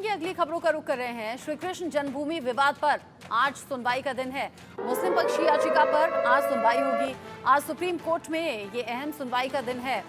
की अगली खबरों का रुख कर रहे हैं। श्री कृष्ण जन्मभूमि विवाद पर आज सुनवाई का दिन है। मुस्लिम पक्ष की याचिका पर आज सुनवाई होगी। आज सुप्रीम कोर्ट में ये अहम सुनवाई का दिन है।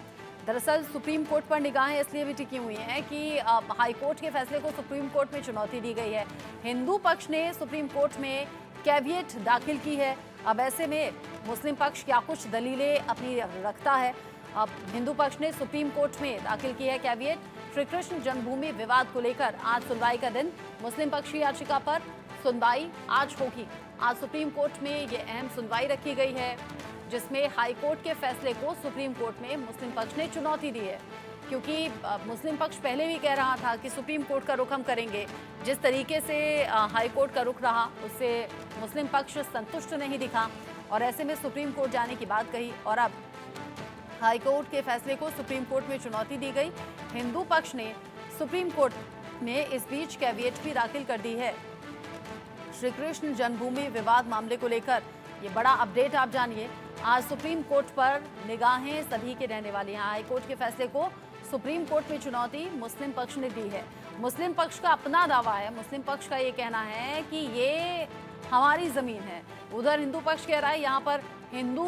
दरअसल सुप्रीम कोर्ट पर निगाहें इसलिए भी टिकी हुई हैं कि हाई कोर्ट के फैसले को सुप्रीम कोर्ट में चुनौती दी गई है। हिंदू पक्ष ने सुप्रीम कोर्ट में कैविएट दाखिल की है। अब ऐसे में मुस्लिम पक्ष क्या कुछ दलीलें अपनी रखता है। अब हिंदू पक्ष ने सुप्रीम कोर्ट में दाखिल की है कैविएट। श्री कृष्ण जन्मभूमि विवाद को लेकर आज सुनवाई का दिन। मुस्लिम पक्ष की याचिका पर सुनवाई आज होगी। आज सुप्रीम कोर्ट में ये अहम सुनवाई रखी गई है, जिसमें हाई कोर्ट के फैसले को सुप्रीम कोर्ट में मुस्लिम पक्ष ने चुनौती दी है, क्योंकि मुस्लिम पक्ष पहले भी कह रहा था कि सुप्रीम कोर्ट का रुख हम करेंगे। जिस तरीके से हाई कोर्ट का रुख रहा, उससे मुस्लिम पक्ष संतुष्ट नहीं दिखा और ऐसे में सुप्रीम कोर्ट जाने की बात कही और अब हाई कोर्ट के फैसले को सुप्रीम कोर्ट में चुनौती दी गई। हिंदू पक्ष ने सुप्रीम कोर्ट में इस बीच कैविएट भी दाखिल कर दी है। श्री कृष्ण जन्मभूमि विवाद मामले को लेकर ये बड़ा अपडेट आप जानिए। आज सुप्रीम कोर्ट पर निगाहें सभी के रहने वाली हैं। हाई कोर्ट के फैसले को सुप्रीम कोर्ट में चुनौती मुस्लिम पक्ष ने दी है। मुस्लिम पक्ष का अपना दावा है। मुस्लिम पक्ष का ये कहना है कि ये हमारी जमीन है। उधर हिंदू पक्ष कह रहा है यहाँ पर हिंदू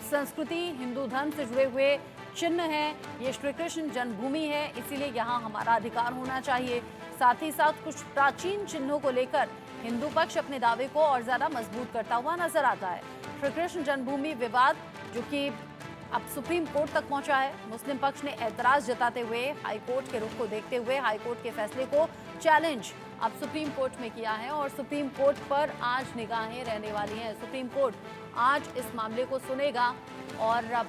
संस्कृति, हिंदू धर्म से जुड़े हुए चिन्ह हैं, ये श्री कृष्ण जन्मभूमि है, इसीलिए यहाँ हमारा अधिकार होना चाहिए। साथ ही साथ कुछ प्राचीन चिन्हों को लेकर हिंदू पक्ष अपने दावे को और ज्यादा मजबूत करता हुआ नजर आता है। श्री कृष्ण जन्मभूमि विवाद जो कि अब सुप्रीम कोर्ट तक पहुंचा है, मुस्लिम पक्ष ने ऐतराज जताते हुए हाई कोर्ट के रुख को देखते हुए हाई कोर्ट के फैसले को चैलेंज अब सुप्रीम कोर्ट में किया है और सुप्रीम कोर्ट पर आज निगाहें रहने वाली हैं। सुप्रीम कोर्ट आज इस मामले को सुनेगा और अब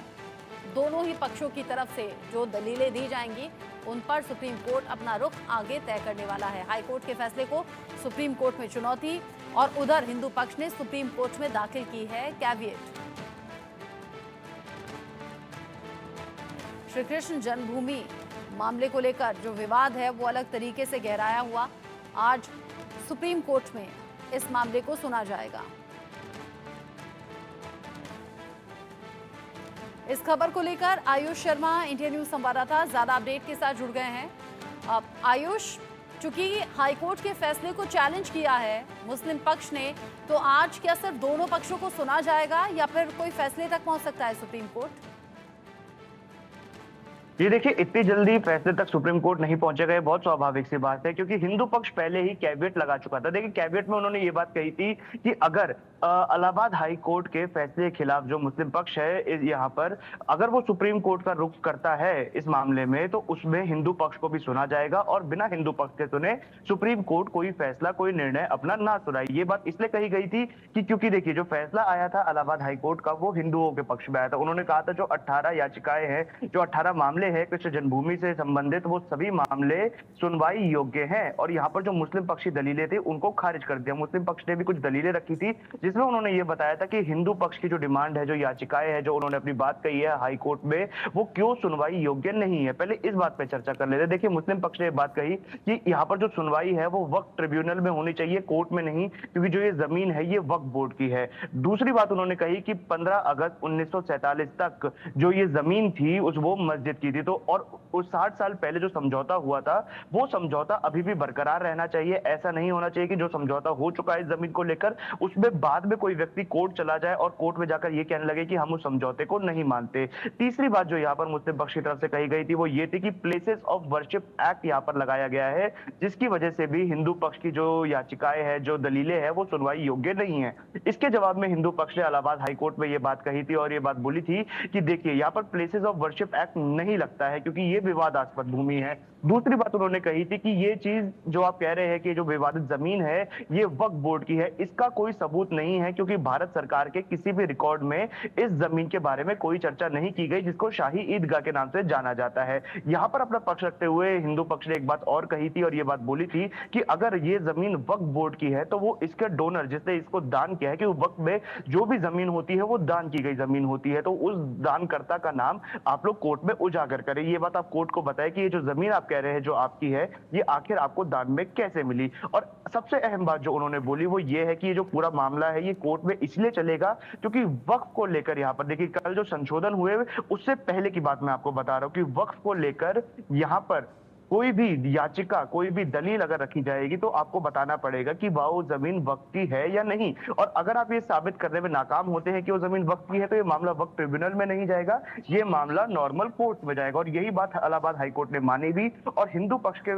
दोनों ही पक्षों की तरफ से जो दलीलें दी जाएंगी उन पर सुप्रीम कोर्ट अपना रुख आगे तय करने वाला है। हाई कोर्ट के फैसले को सुप्रीम कोर्ट में चुनौती और उधर हिंदू पक्ष ने सुप्रीम कोर्ट में दाखिल की है कैविएट। श्री कृष्ण जन्मभूमि मामले को लेकर जो विवाद है वो अलग तरीके से गहराया हुआ। आज सुप्रीम कोर्ट में इस मामले को सुना जाएगा। इस खबर को लेकर आयुष शर्मा इंडिया न्यूज संवाददाता ज्यादा अपडेट के साथ जुड़ गए हैं। आयुष, चूंकि हाईकोर्ट के फैसले को चैलेंज किया है मुस्लिम पक्ष ने, तो आज क्या सिर्फ दोनों पक्षों को सुना जाएगा या फिर कोई फैसले तक पहुंच सकता है सुप्रीम कोर्ट? ये देखिए, इतनी जल्दी फैसले तक सुप्रीम कोर्ट नहीं पहुंचेगा, ये बहुत स्वाभाविक सी बात है, क्योंकि हिंदू पक्ष पहले ही कैविएट लगा चुका था। देखिए, कैविएट में उन्होंने ये बात कही थी कि अगर इलाहाबाद हाई कोर्ट के फैसले के खिलाफ जो मुस्लिम पक्ष है यहाँ पर, अगर वो सुप्रीम कोर्ट का रुख करता है इस मामले में, तो उसमें हिंदू पक्ष को भी सुना जाएगा और बिना हिंदू पक्ष के सुने सुप्रीम कोर्ट कोई फैसला, कोई निर्णय अपना ना सुनाए। ये बात इसलिए कही गई थी कि क्योंकि देखिए, जो फैसला आया था इलाहाबाद हाई कोर्ट का, वो हिंदुओं के पक्ष में आया था। उन्होंने कहा था जो 18 याचिकाएं हैं, जो 18 मामले है कृष्ण जन्मभूमि से संबंधित, वो सभी मामले सुनवाई योग्य हैं और यहाँ पर जो मुस्लिम पक्षी दलीलें थी उनको खारिज कर दिया। मुस्लिम पक्ष ने भी कुछ दलीलें रखी थी जिसमें उन्होंने ये बताया था कि हिंदू पक्ष की जो डिमांड है, जो याचिकाएं है, जो उन्होंने अपनी बात कही है हाई कोर्ट में, वो क्यों सुनवाई योग्य नहीं है। पहले इस बात पे चर्चा कर लेते हैं। देखिए, मुस्लिम पक्ष ने बात कही कि यहाँ पर जो सुनवाई है वो वक्फ ट्रिब्यूनल में होनी चाहिए, कोर्ट में नहीं, क्योंकि जो ये जमीन है ये वक्फ बोर्ड की है। दूसरी बात उन्होंने कही कि 15 अगस्त 1947 तक जो ये जमीन थी वो मस्जिद की थी, तो और उस 60 साल पहले जो समझौता हुआ था वो समझौता अभी भी बरकरार रहना चाहिए। ऐसा नहीं होना चाहिए कि जो समझौता हो चुका है इस जमीन को लेकर, उसमें बाद में कोई व्यक्ति कोर्ट चला जाए और कोर्ट में जाकर ये कहने लगे कि हम उस समझौते को नहीं मानते। तीसरी बात जो यहाँ पर मुस्लिम पक्ष की तरफ से कही गई थी वो ये थी कि प्लेसेस ऑफ वर्शिप एक्ट यहाँ पर लगाया गया है, जिसकी वजह से भी हिंदू पक्ष की जो याचिकाएं हैं, जो दलीलें हैं, वो सुनवाई योग्य नहीं है। इसके जवाब में हिंदू पक्ष ने इलाहाबाद हाईकोर्ट में ये बात कही थी और ये बात बोली थी कि देखिए, यहाँ पर प्लेसेस ऑफ वर्शिप एक्ट नहीं लगता है क्योंकि ये विवादास्पद भूमि है। दूसरी बात उन्होंने कही थी कि ये चीज जो आप कह रहे हैं कि जो विवादित जमीन है ये वक्फ बोर्ड की है, इसका कोई सबूत नहीं है, क्योंकि भारत सरकार के किसी भी रिकॉर्ड में इस जमीन के बारे में कोई चर्चा नहीं की गई, जिसको शाही ईदगाह के नाम से जाना जाता है। यहाँ पर अपना पक्ष रखते हुए हिंदू पक्ष ने एक बात और कही थी और ये बात बोली थी कि अगर ये जमीन वक्फ बोर्ड की है तो वो इसके डोनर, जिसने इसको दान किया है, कि वक्फ में जो भी जमीन होती है वो दान की गई जमीन होती है, तो उस दानकर्ता का नाम आप लोग कोर्ट में उजागर करें। ये बात आप कोर्ट को बताएं कि ये जो जमीन आप कह रहे हैं जो आपकी है, ये आखिर आपको दान में कैसे मिली। और सबसे अहम बात जो उन्होंने बोली वो ये है कि ये जो पूरा मामला है ये कोर्ट में इसलिए चलेगा क्योंकि वक्फ को लेकर, यहाँ पर देखिए, कल जो संशोधन हुए उससे पहले की बात मैं आपको बता रहा हूं कि वक्फ को लेकर यहाँ पर कोई भी याचिका, कोई भी दलील अगर रखी जाएगी तो आपको बताना पड़ेगा कि वो जमीन वक्त की है या नहीं। और अगर आप ये साबित करने में नाकाम होते हैं कि वो जमीन वक्त की है, तो ये मामला वक्त ट्रिब्यूनल में नहीं जाएगा, ये मामला नॉर्मल कोर्ट में जाएगा। और यही बात इलाहाबाद हाईकोर्ट ने मानी भी, और हिंदू पक्ष के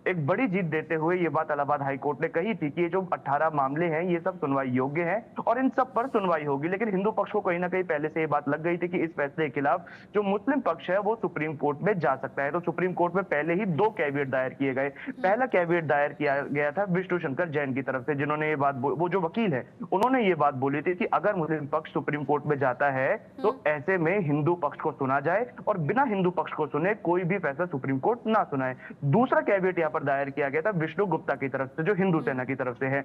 एक बड़ी जीत देते हुए ये बात इलाहाबाद हाईकोर्ट ने कही थी कि ये जो 18 मामले हैं ये सब सुनवाई योग्य हैं और इन सब पर सुनवाई होगी। लेकिन हिंदू पक्ष को कहीं ना कहीं पहले से ये बात लग गई थी कि इस फैसले के खिलाफ जो मुस्लिम पक्ष है वो सुप्रीम कोर्ट में जा सकता है। तो सुप्रीम कोर्ट में पहले ही 2 कैविएट दायर किए गए। पहला कैविएट दायर किया गया था विष्णु शंकर जैन की तरफ से, जिन्होंने ये बात, वो जो वकील है, उन्होंने ये बात बोली थी कि अगर मुस्लिम पक्ष सुप्रीम कोर्ट में जाता है तो ऐसे में हिंदू पक्ष को सुना जाए और बिना हिंदू पक्ष को सुने कोई भी फैसला सुप्रीम कोर्ट ना सुनाए। दूसरा कैविएट यहाँ पर दायर किया गया था विष्णु गुप्ता की तरफ से, जो हिंदू सेना की तरफ से है।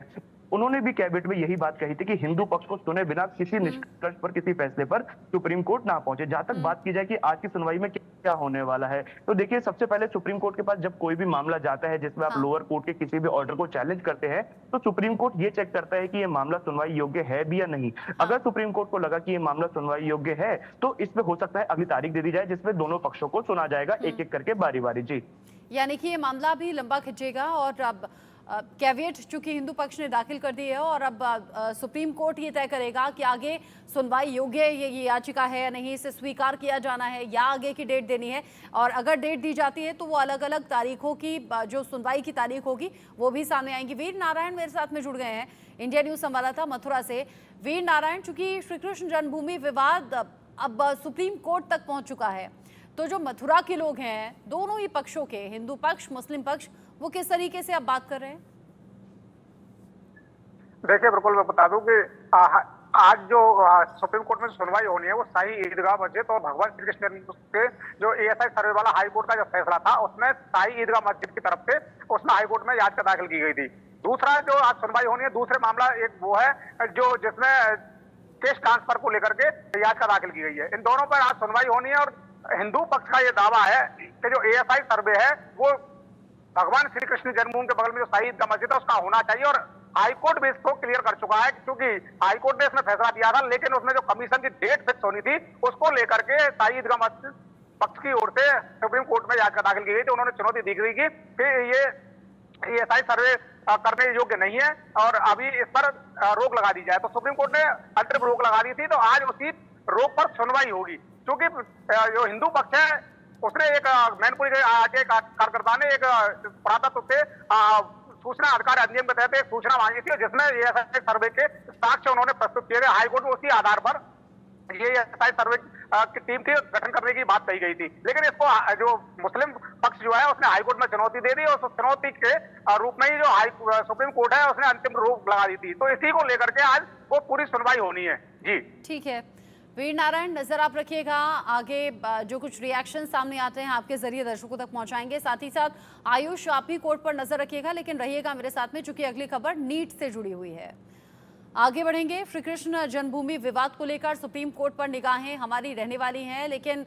उन्होंने भी कैबिनेट में यही बात कही थी कि हिंदू पक्ष को सुने बिना किसी निष्कर्ष पर, किसी फैसले पर सुप्रीम कोर्ट ना पहुंचे। जहां तक बात की जाए कि आज की सुनवाई में क्या होने वाला है, तो देखिए, सबसे पहले सुप्रीम कोर्ट के पास जब कोई भी मामला जाता है जिसमें आप लोअर कोर्ट के किसी भी ऑर्डर को चैलेंज करते हैं, तो सुप्रीम कोर्ट ये चेक करता है कि ये मामला सुनवाई योग्य है भी या नहीं। अगर सुप्रीम कोर्ट को लगा कि ये मामला सुनवाई योग्य है तो इसमें हो सकता है अगली तारीख दे दी जाए जिसमें दोनों पक्षों को सुना जाएगा एक एक करके बारी बारी। जी, यानी कि ये मामला भी लंबा खिंचेगा और अब कैविएट चूंकि हिंदू पक्ष ने दाखिल कर दी है और अब सुप्रीम कोर्ट ये तय करेगा कि आगे सुनवाई योग्य ये याचिका है या नहीं, इसे स्वीकार किया जाना है या आगे की डेट देनी है। और अगर डेट दी जाती है तो वो अलग अलग तारीखों की जो सुनवाई की तारीख होगी वो भी सामने आएंगी। वीर नारायण मेरे साथ में जुड़ गए हैं, इंडिया न्यूज संवाददाता मथुरा से। वीर नारायण, चूंकि श्री कृष्ण जन्मभूमि विवाद अब सुप्रीम कोर्ट तक पहुंच चुका है, तो जो मथुरा के लोग हैं, दोनों ही पक्षों के, हिंदू पक्ष मुस्लिम पक्ष, वो किस तरीके से अब बात कर रहे हैं? देखिए, बिल्कुल मैं बता दूं कि आज जो सुप्रीम कोर्ट में सुनवाई होनी है वो शाही ईदगाह मस्जिद और भगवान श्री कृष्ण के जो एएसआई सर्वे वाला हाई कोर्ट का जो फैसला था उसमें शाही ईदगाह मस्जिद की तरफ से उसमें हाई कोर्ट में याचिका दाखिल की गई थी। दूसरा जो आज सुनवाई होनी है, दूसरे मामला एक वो है जो जिसमें केस ट्रांसफर को लेकर के याचिका दाखिल की गई है। इन दोनों पर आज सुनवाई होनी है और हिंदू पक्ष का ये दावा है कि जो एएसआई सर्वे है वो भगवान श्री कृष्ण जन्मभूमि के बगल में जो शाही ईदगाह मस्जिद है उसका होना चाहिए। और हाईकोर्ट भी इसको क्लियर कर चुका है, क्योंकि हाईकोर्ट ने इसमें फैसला दिया था, लेकिन उसमें जो कमीशन की डेट फिक्स होनी थी उसको लेकर के शाही ईदगाह मस्जिद पक्ष की ओर से सुप्रीम कोर्ट में याचिका दाखिल की गई थी। उन्होंने चुनौती दी गई कि ये एएसआई सर्वे करने योग्य नहीं है और अभी इस पर रोक लगा दी जाए। तो सुप्रीम कोर्ट ने अंतरिम रोक लगा दी थी, तो आज उसी रोक पर सुनवाई होगी। क्योंकि जो हिंदू पक्ष है उसने एक मैनपुरी के कार्यकर्ता ने एक पुरातत्व से सूचना अधिकार अधिनियम के तहत एक सूचना मांगी थी जिसमें एएसआई सर्वे के साक्ष्य उन्होंने प्रस्तुत किए थे। हाईकोर्ट में उसी आधार पर ये एएसआई सर्वे की टीम की गठन करने की बात कही गई थी। लेकिन इसको जो मुस्लिम पक्ष जो है उसने हाईकोर्ट में चुनौती दे दी और उस चुनौती के रूप में ही जो सुप्रीम कोर्ट है उसने अंतिम रोक लगा दी थी। तो इसी को लेकर के आज वो पूरी सुनवाई होनी है। जी ठीक है वीर नारायण, नजर आप रखिएगा, आगे जो कुछ रिएक्शन सामने आते हैं आपके जरिए दर्शकों तक पहुंचाएंगे। साथ ही साथ आयुष, आप भी कोर्ट पर नजर रखिएगा, लेकिन रहिएगा मेरे साथ में चूंकि अगली खबर नीट से जुड़ी हुई है। आगे बढ़ेंगे। श्री कृष्ण जन्मभूमि विवाद को लेकर सुप्रीम कोर्ट पर निगाहें हमारी रहने वाली हैं, लेकिन